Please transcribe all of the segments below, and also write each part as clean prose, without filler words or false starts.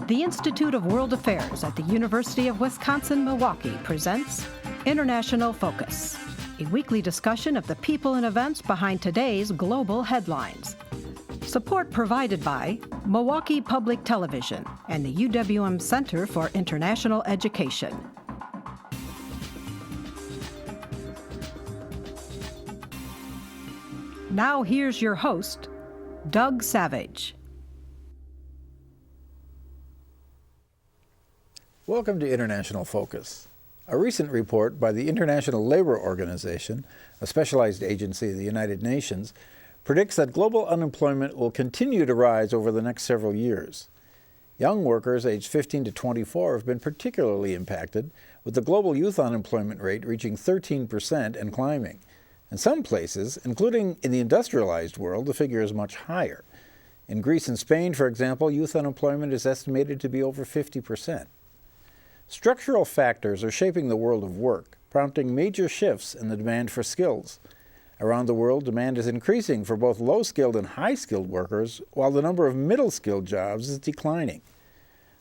The Institute of World Affairs at the University of Wisconsin-Milwaukee presents International Focus, a weekly discussion of the people and events behind today's global headlines. Support provided by Milwaukee Public Television and the UWM Center for International Education. Now here's your host, Doug Savage. Welcome to International Focus. A recent report by the International Labor Organization, a specialized agency of the United Nations, predicts that global unemployment will continue to rise over the next several years. Young workers aged 15 to 24 have been particularly impacted, with the global youth unemployment rate reaching 13% and climbing. In some places, including in the industrialized world, the figure is much higher. In Greece and Spain, for example, youth unemployment is estimated to be over 50%. Structural factors are shaping the world of work, prompting major shifts in the demand for skills. Around the world, demand is increasing for both low-skilled and high-skilled workers, while the number of middle-skilled jobs is declining.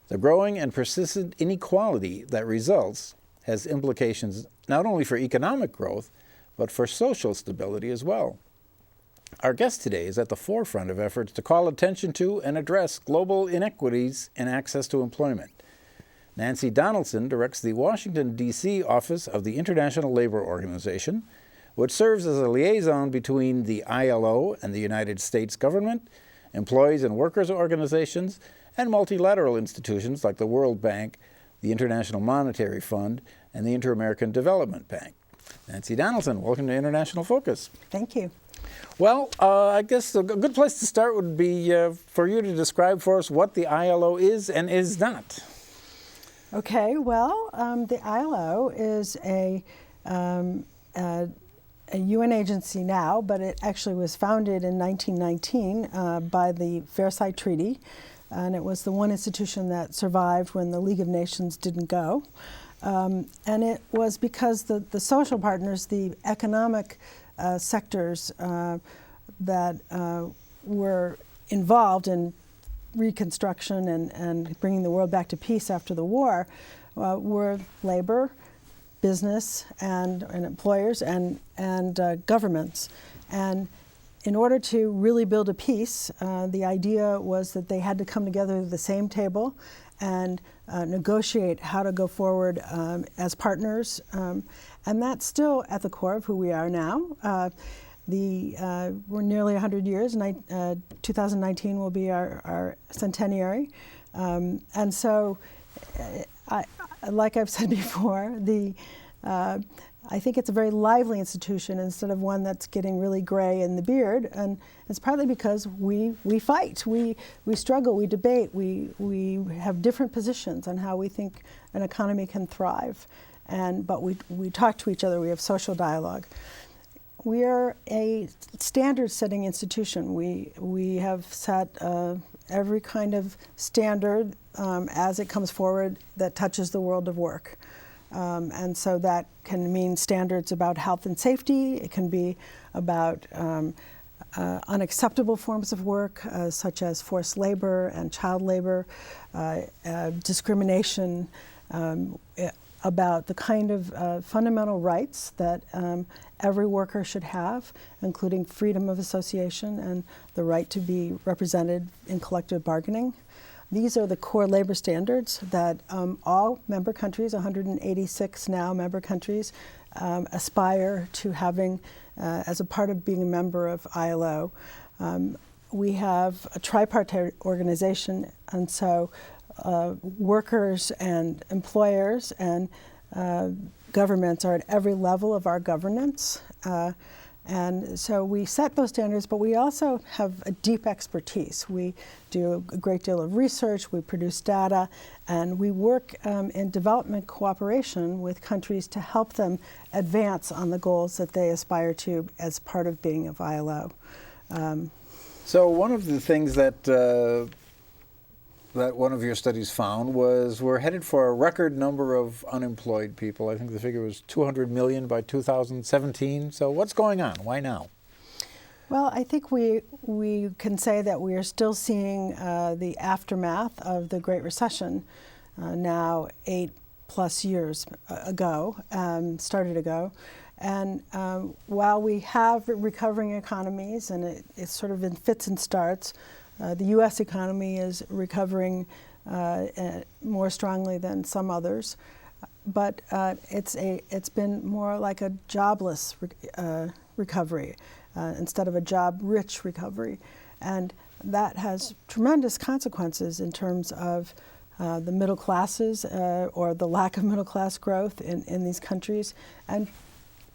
The growing and persistent inequality that results has implications not only for economic growth, but for social stability as well. Our guest today is at the forefront of efforts to call attention to and address global inequities in access to employment. Nancy Donaldson directs the Washington, D.C. office of the International Labor Organization, which serves as a liaison between the ILO and the United States government, employees and workers organizations, and multilateral institutions like the World Bank, the International Monetary Fund, and the Inter-American Development Bank. Nancy Donaldson, welcome to International Focus. Thank you. Well, I guess a good place to start would be for you to describe for us what the ILO is and is not. Okay, well, the ILO is a UN agency now, but it actually was founded in 1919 by the Versailles Treaty, and it was the one institution that survived when the League of Nations didn't go. And it was because the social partners, the economic sectors that were involved in reconstruction and bringing the world back to peace after the war were labor, business, and employers and governments. And in order to really build a peace, the idea was that they had to come together at the same table and negotiate how to go forward as partners. And that's still at the core of who we are now. We're nearly 100 years. 2019 will be our centenary. And so, like I've said before, I think it's a very lively institution instead of one that's getting really gray in the beard. And it's partly because we fight, we struggle, we debate, we have different positions on how we think an economy can thrive. But we talk to each other, we have social dialogue. We are a standard-setting institution. We have set every kind of standard as it comes forward that touches the world of work. And so that can mean standards about health and safety. It can be about unacceptable forms of work, such as forced labor and child labor, discrimination, about the kind of fundamental rights that every worker should have, including freedom of association and the right to be represented in collective bargaining. These are the core labor standards that all member countries, 186 now member countries, aspire to having as a part of being a member of ILO. We have a tripartite organization, and so workers and employers and governments are at every level of our governance. And so we set those standards, but we also have a deep expertise. We do a great deal of research, we produce data, and we work in development cooperation with countries to help them advance on the goals that they aspire to as part of being of ILO. So one of the things that one of your studies found was we're headed for a record number of unemployed people. I think the figure was 200 million by 2017. So what's going on? Why now? Well, I think we can say that we are still seeing the aftermath of the Great Recession now 8+ years ago, started ago. And while we have recovering economies, and it's sort of in fits and starts, the U.S. economy is recovering more strongly than some others. But it's been more like a jobless recovery instead of a job-rich recovery. And that has tremendous consequences in terms of the middle classes or the lack of middle class growth in these countries, and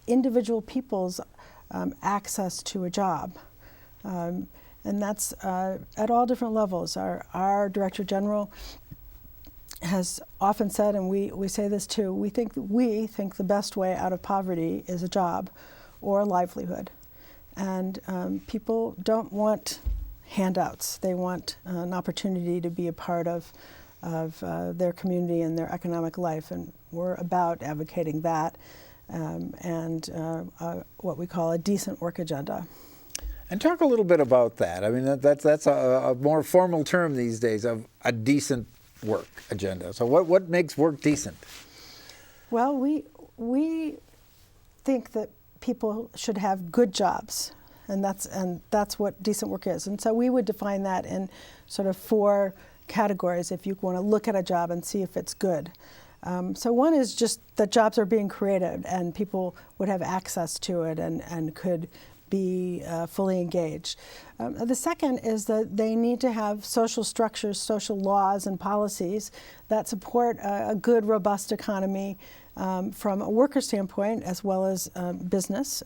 individual people's access to a job. And that's at all different levels. Our Director General has often said, and we say this too, we think the best way out of poverty is a job or a livelihood. And people don't want handouts. They want an opportunity to be a part of their community and their economic life. And we're about advocating that and what we call a decent work agenda. And talk a little bit about that. I mean, that's a more formal term these days, of a decent work agenda. So what makes work decent? Well, we think that people should have good jobs, and that's what decent work is. And so we would define that in sort of 4 categories if you want to look at a job and see if it's good. So one is just that jobs are being created and people would have access to it and could be fully engaged. The second is that they need to have social structures, social laws and policies that support a good, robust economy from a worker standpoint as well as business.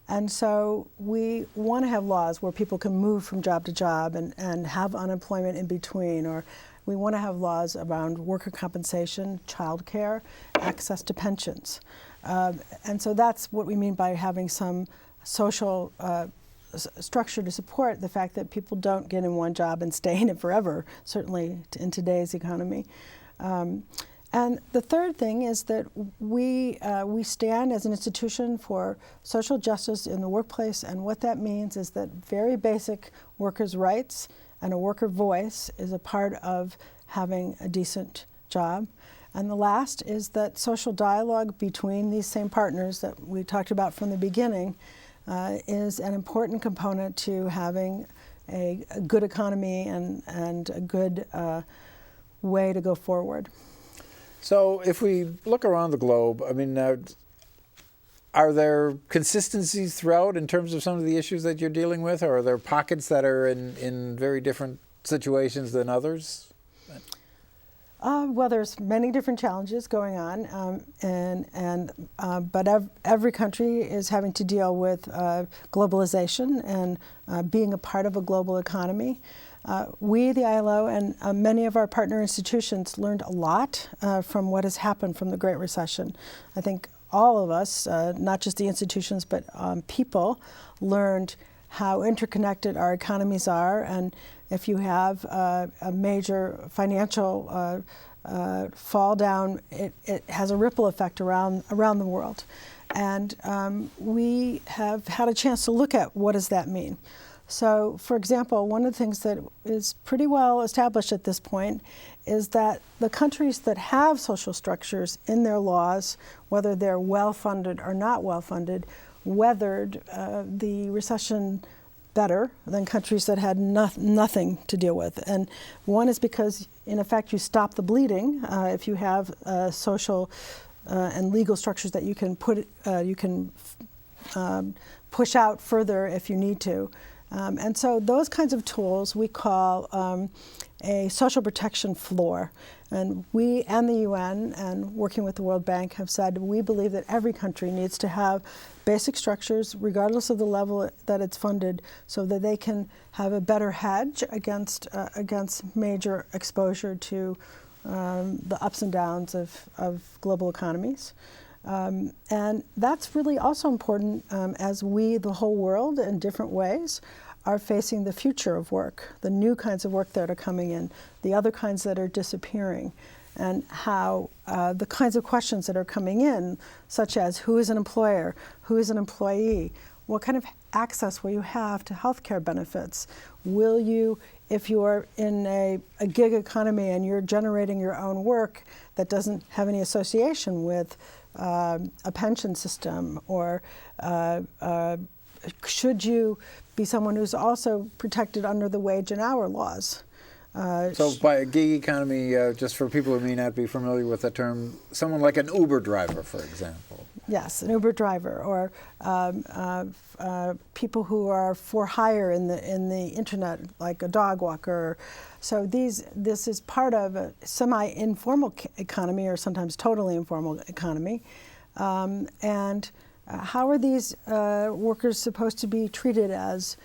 And so we want to have laws where people can move from job to job and have unemployment in between, or we want to have laws around worker compensation, childcare, access to pensions. And so that's what we mean by having some social structure to support the fact that people don't get in one job and stay in it forever, certainly in today's economy. And the third thing is that we stand as an institution for social justice in the workplace, and what that means is that very basic workers' rights and a worker voice is a part of having a decent job. And the last is that social dialogue between these same partners that we talked about from the beginning is an important component to having a good economy and a good way to go forward. So if we look around the globe, I mean, are there consistencies throughout in terms of some of the issues that you're dealing with, or are there pockets that are in very different situations than others? Well, there's many different challenges going on, but every country is having to deal with globalization and being a part of a global economy. We, the ILO, and many of our partner institutions learned a lot from what has happened from the Great Recession. I think all of us, not just the institutions, but people, learned how interconnected our economies are, and if you have a major financial fall down, it has a ripple effect around the world. And we have had a chance to look at what does that mean. So, for example, one of the things that is pretty well established at this point is that the countries that have social structures in their laws, whether they're well-funded or not well-funded, weathered the recession better than countries that had nothing to deal with. And one is because, in effect, you stop the bleeding if you have social and legal structures that you can push out further if you need to. And so those kinds of tools we call a social protection floor. And we and the UN, and working with the World Bank, have said we believe that every country needs to have basic structures, regardless of the level that it's funded, so that they can have a better hedge against major exposure to the ups and downs of global economies. And that's really also important as we, the whole world, in different ways, are facing the future of work, the new kinds of work that are coming in, the other kinds that are disappearing, and how the kinds of questions that are coming in, such as who is an employer, who is an employee, what kind of access will you have to healthcare benefits? Will you, if you're in a gig economy and you're generating your own work that doesn't have any association with a pension system, or should you be someone who's also protected under the wage and hour laws? So by a gig economy, just for people who may not be familiar with the term, someone like an Uber driver, for example. Yes, an Uber driver, or people who are for hire in the internet, like a dog walker. So this is part of a semi-informal economy, or sometimes totally informal economy. And how are these workers supposed to be treated as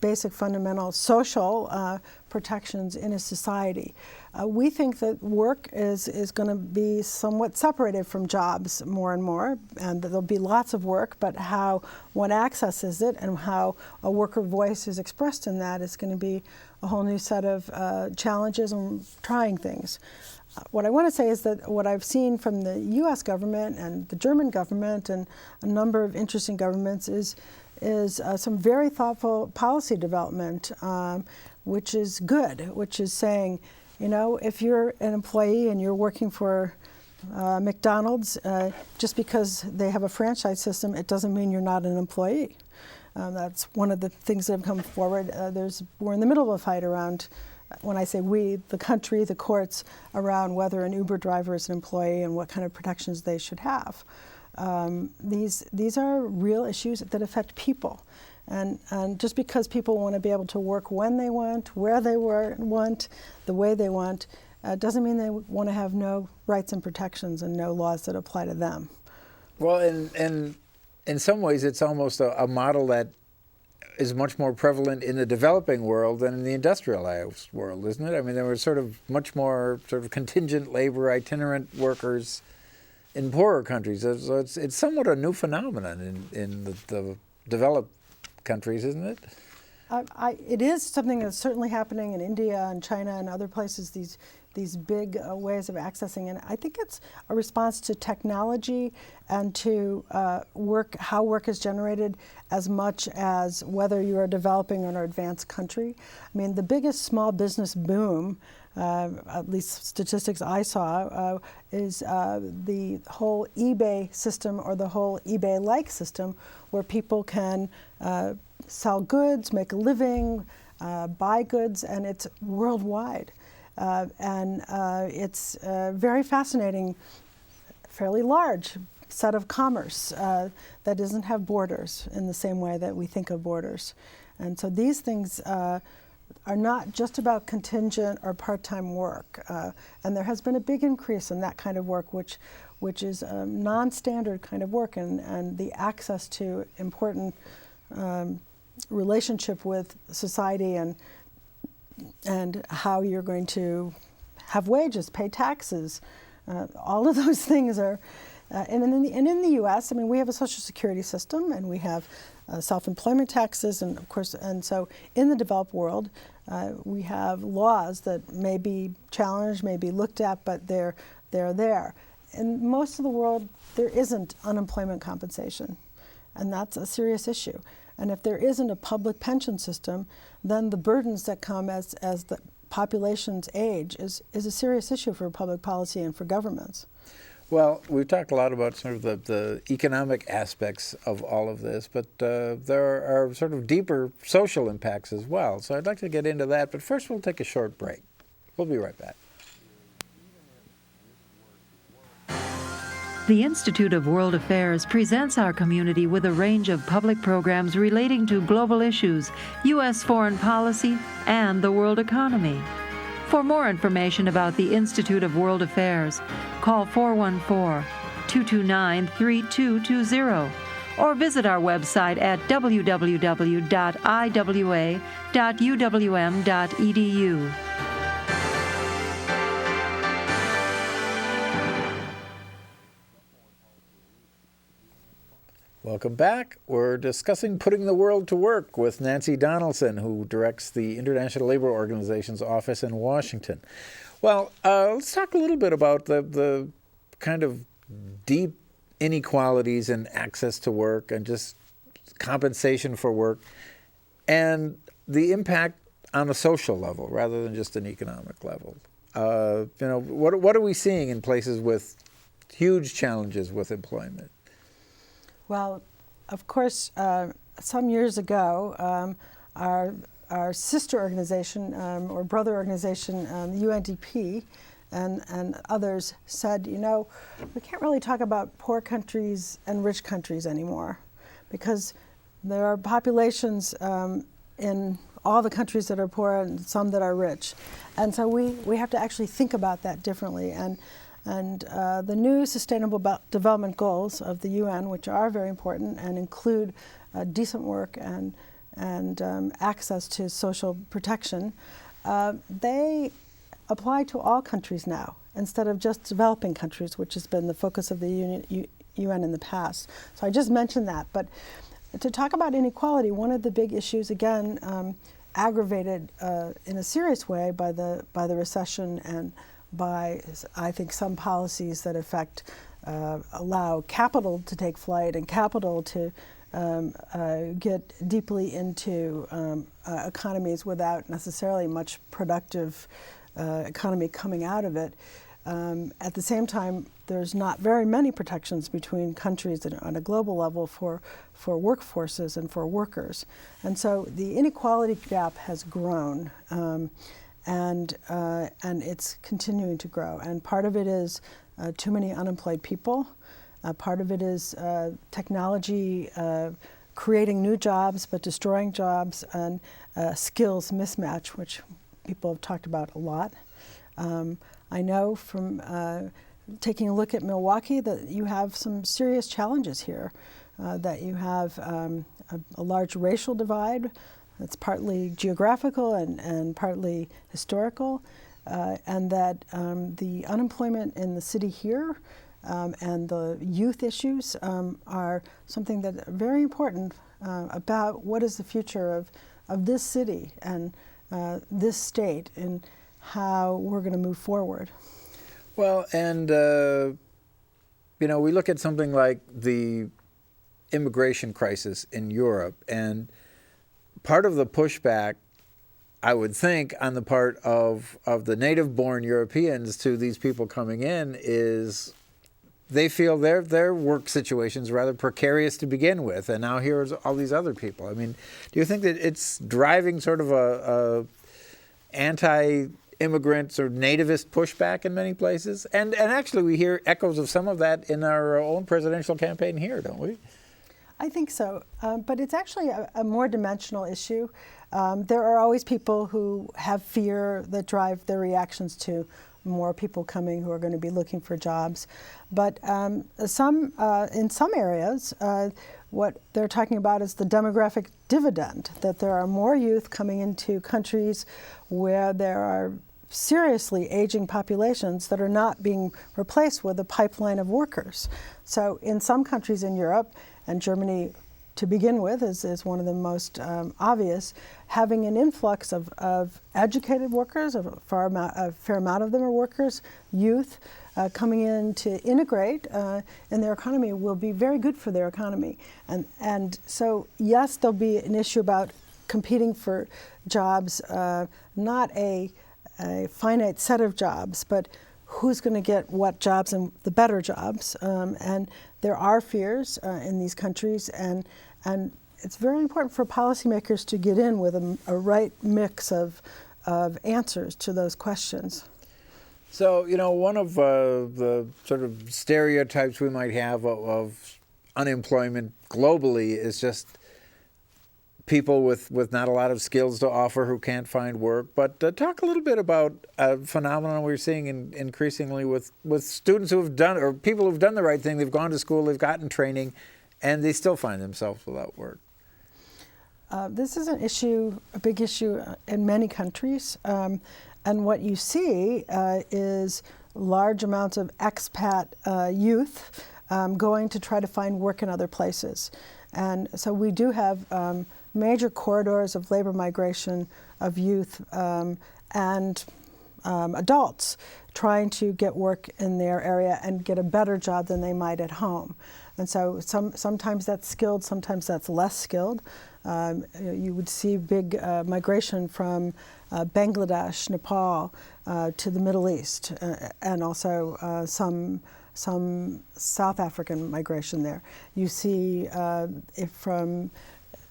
basic fundamental social protections in a society? We think that work is going to be somewhat separated from jobs more and more, and that there'll be lots of work, but how one accesses it and how a worker voice is expressed in that is going to be a whole new set of challenges and trying things. What I want to say is that what I've seen from the U.S. government and the German government and a number of interesting governments is some very thoughtful policy development, which is good, which is saying, if you're an employee and you're working for McDonald's, just because they have a franchise system, it doesn't mean you're not an employee. That's one of the things that have come forward. We're in the middle of a fight around, when I say we, the country, the courts, around whether an Uber driver is an employee and what kind of protections they should have. These are real issues that affect people. And just because people want to be able to work when they want, where they want, the way they want, doesn't mean they want to have no rights and protections and no laws that apply to them. Well, and in some ways it's almost a model that is much more prevalent in the developing world than in the industrialized world, isn't it? I mean, there were much more contingent labor, itinerant workers in poorer countries. So it's somewhat a new phenomenon in the developed countries, isn't it? It is something that's certainly happening in India and China and other places, these big ways of accessing. And I think it's a response to technology and to how work is generated, as much as whether you're a developing or an advanced country. I mean, the biggest small business boom, at least statistics I saw, is the whole eBay system, or the whole eBay-like system, where people can sell goods, make a living, buy goods, and it's worldwide. And it's a very fascinating, fairly large set of commerce that doesn't have borders in the same way that we think of borders. And so these things are not just about contingent or part-time work. And there has been a big increase in that kind of work, which is a non-standard kind of work, and the access to important relationship with society and how you're going to have wages, pay taxes. All of those things are, and in the U.S., I mean, we have a Social Security system, and we have self-employment taxes, and of course, and so in the developed world, we have laws that may be challenged, may be looked at, but they're there. In most of the world, there isn't unemployment compensation, and that's a serious issue. And if there isn't a public pension system, then the burdens that come as the population's age is a serious issue for public policy and for governments. Well, we've talked a lot about the economic aspects of all of this, but there are deeper social impacts as well. So I'd like to get into that, but first we'll take a short break. We'll be right back. The Institute of World Affairs presents our community with a range of public programs relating to global issues, U.S. foreign policy, and the world economy. For more information about the Institute of World Affairs, call 414-229-3220 or visit our website at www.iwa.uwm.edu. Welcome back. We're discussing putting the world to work with Nancy Donaldson, who directs the International Labor Organization's office in Washington. Well, let's talk a little bit about the kind of deep inequalities in access to work and just compensation for work, and the impact on a social level rather than just an economic level. What are we seeing in places with huge challenges with employment? Well, of course, some years ago, our sister organization or brother organization, the UNDP, and others said, we can't really talk about poor countries and rich countries anymore, because there are populations in all the countries that are poor and some that are rich. And so we have to actually think about that differently. And the new Sustainable Development Goals of the UN, which are very important and include decent work and access to social protection, they apply to all countries now, instead of just developing countries, which has been the focus of the UN in the past. So I just mentioned that. But to talk about inequality, one of the big issues, again, aggravated in a serious way by the recession and by, I think, some policies that allow capital to take flight and capital to get deeply into economies without necessarily much productive economy coming out of it. At the same time, there's not very many protections between countries on a global level for workforces and for workers. And so the inequality gap has grown, and it's continuing to grow. And part of it is too many unemployed people. Part of it is technology creating new jobs but destroying jobs, and skills mismatch, which people have talked about a lot. I know from taking a look at Milwaukee that you have some serious challenges here, that you have a large racial divide that's partly geographical and partly historical, and that the unemployment in the city here and the youth issues are something that are very important about what is the future of this city and this state and how we're going to move forward. Well, and we look at something like the immigration crisis in Europe, and part of the pushback, I would think, on the part of the native-born Europeans to these people coming in is they feel their work situation's rather precarious to begin with, and now here's all these other people. I mean, do you think that it's driving sort of a anti-immigrant or nativist pushback in many places? And actually we hear echoes of some of that in our own presidential campaign here, don't we? I think so, but it's actually a more dimensional issue. There are always people who have fear that drive their reactions to more people coming who are going to be looking for jobs. But in some areas, what they're talking about is the demographic dividend, that there are more youth coming into countries where there are seriously aging populations that are not being replaced with a pipeline of workers. So in some countries in Europe, and Germany to begin with is one of the most obvious, having an influx of educated workers, a fair amount of them are workers, youth, coming in to integrate in their economy will be very good for their economy. And so, yes, there'll be an issue about competing for jobs, not a finite set of jobs, but who's going to get what jobs and the better jobs. And there are fears in these countries, and it's very important for policymakers to get in with a right mix of answers to those questions. So, one of the sort of stereotypes we might have of unemployment globally is just people with not a lot of skills to offer who can't find work. But talk a little bit about a phenomenon we're seeing increasingly with students who have done, or people who've done the right thing. They've gone to school, they've gotten training, and they still find themselves without work. This is an issue, a big issue in many countries. And what you see is large amounts of expat youth going to try to find work in other places. And so we do have major corridors of labor migration of youth and adults trying to get work in their area and get a better job than they might at home. And so sometimes that's skilled, sometimes that's less skilled. You would see big migration from Bangladesh, Nepal, to the Middle East, and also some South African migration there. You see from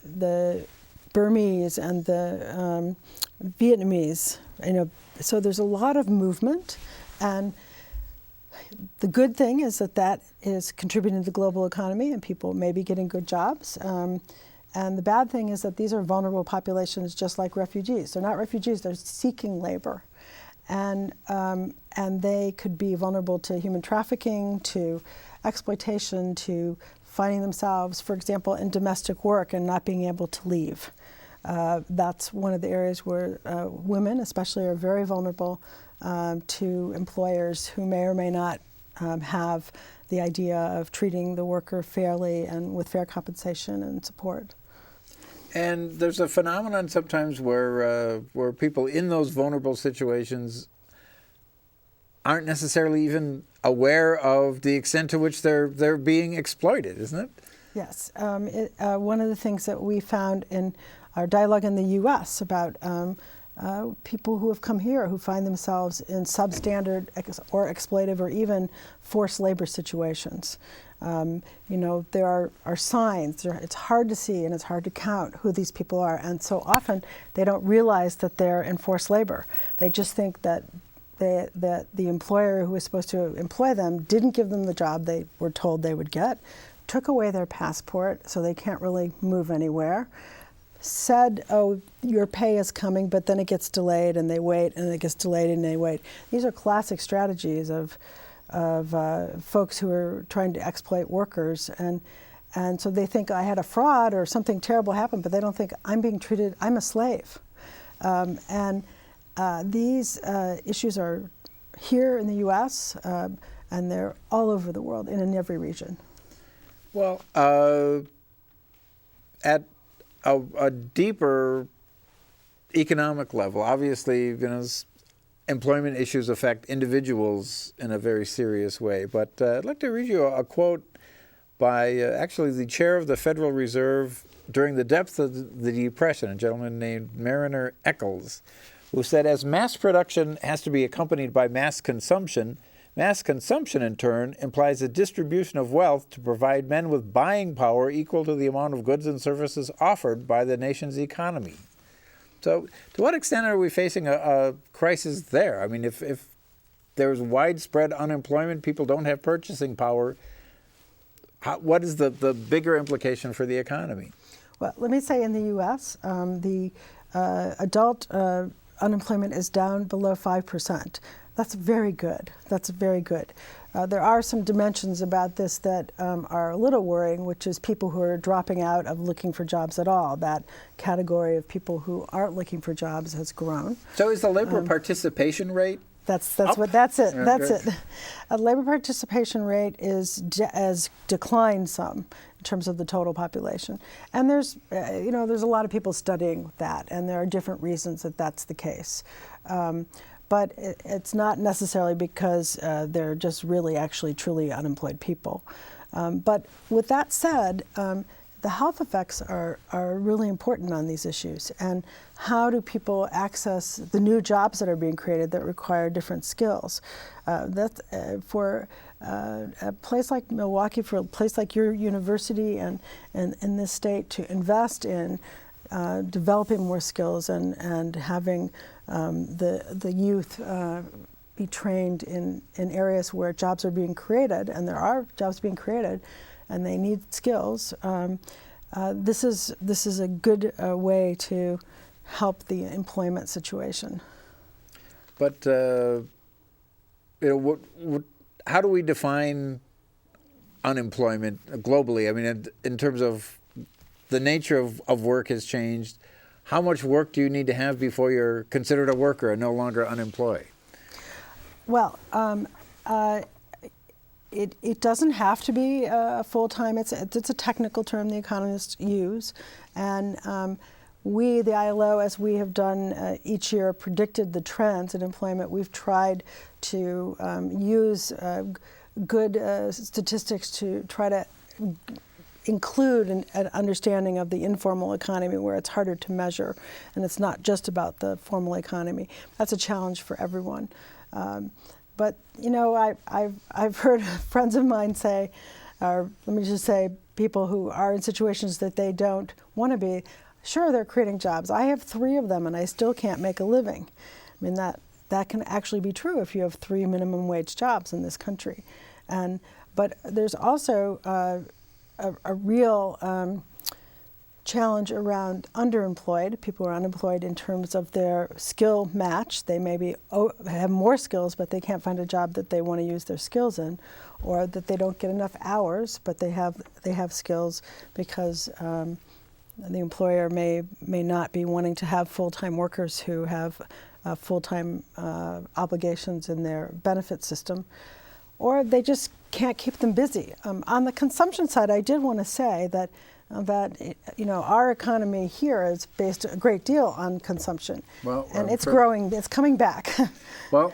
the Burmese and the Vietnamese, so there's a lot of movement, and the good thing is that is contributing to the global economy and people may be getting good jobs. And the bad thing is that these are vulnerable populations just like refugees. They're not refugees, they're seeking labor. And they could be vulnerable to human trafficking, to exploitation, to finding themselves, for example, in domestic work and not being able to leave. That's one of the areas where women especially are very vulnerable to employers who may or may not have the idea of treating the worker fairly and with fair compensation and support. And there's a phenomenon sometimes where people in those vulnerable situations aren't necessarily even aware of the extent to which they're being exploited, isn't it? Yes. One of the things that we found in our dialogue in the U.S. about people who have come here who find themselves in substandard or exploitive or even forced labor situations. There are signs. It's hard to see and it's hard to count who these people are. And so often they don't realize that they're in forced labor. They just think that the employer who was supposed to employ them didn't give them the job they were told they would get, took away their passport so they can't really move anywhere, said, oh, your pay is coming, but then it gets delayed and they wait, and it gets delayed and they wait. These are classic strategies of folks who are trying to exploit workers. And so they think I had a fraud or something terrible happened, but they don't think I'm being treated, I'm a slave. These issues are here in the U.S. And they're all over the world and in every region. Well, at a deeper economic level, obviously, employment issues affect individuals in a very serious way. But I'd like to read you a quote by actually the chair of the Federal Reserve during the depth of the Depression, a gentleman named Mariner Eccles, who said, as mass production has to be accompanied by mass consumption in turn implies a distribution of wealth to provide men with buying power equal to the amount of goods and services offered by the nation's economy. So to what extent are we facing a crisis there? I mean, if there's widespread unemployment, people don't have purchasing power, what is the bigger implication for the economy? Well, let me say in the U.S., the adult unemployment is down below 5%. That's very good. That's very good. There are some dimensions about this that are a little worrying, which is people who are dropping out of looking for jobs at all. That category of people who aren't looking for jobs has grown. So is the labor participation rate? That's it. Okay. That's it. Labor participation rate has declined some in terms of the total population, and there's a lot of people studying that, and there are different reasons that that's the case. But it's not necessarily because they're just really actually truly unemployed people. But with that said, the health effects are really important on these issues. And how do people access the new jobs that are being created that require different skills? For a place like Milwaukee, for a place like your university and in this state to invest in developing more skills and having the youth be trained in areas where jobs are being created, and there are jobs being created, and they need skills. This is a good way to help the employment situation. But how do we define unemployment globally? I mean, in terms of the nature of work has changed. How much work do you need to have before you're considered a worker and no longer unemployed? Well, it doesn't have to be full-time. It's a technical term the economists use. And we, the ILO, as we have done each year, predicted the trends in employment. We've tried to use good statistics to try to include an understanding of the informal economy where it's harder to measure, and it's not just about the formal economy. That's a challenge for everyone. But you know, I've heard friends of mine say, or let me just say, people who are in situations that they don't want to be, sure, they're creating jobs. I have 3 of them and I still can't make a living. I mean, that can actually be true if you have 3 minimum wage jobs in this country. But there's also a real challenge around underemployed. People are unemployed in terms of their skill match. They maybe have more skills, but they can't find a job that they want to use their skills in, or that they don't get enough hours, but they have skills because the employer may not be wanting to have full-time workers who have full-time obligations in their benefit system, or they just can't keep them busy. On the consumption side, I did want to say that you know, our economy here is based a great deal on consumption, and it's growing. It's coming back. Well,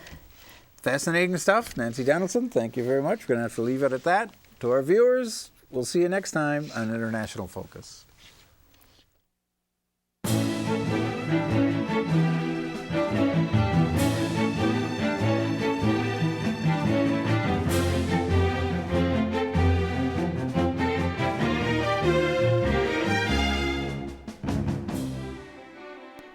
fascinating stuff. Nancy Donaldson, thank you very much. We're going to have to leave it at that. To our viewers, we'll see you next time on International Focus.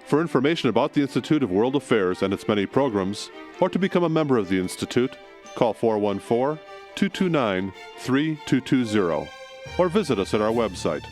For information about the Institute of World Affairs and its many programs, or to become a member of the Institute, call 414-229-3220 or visit us at our website,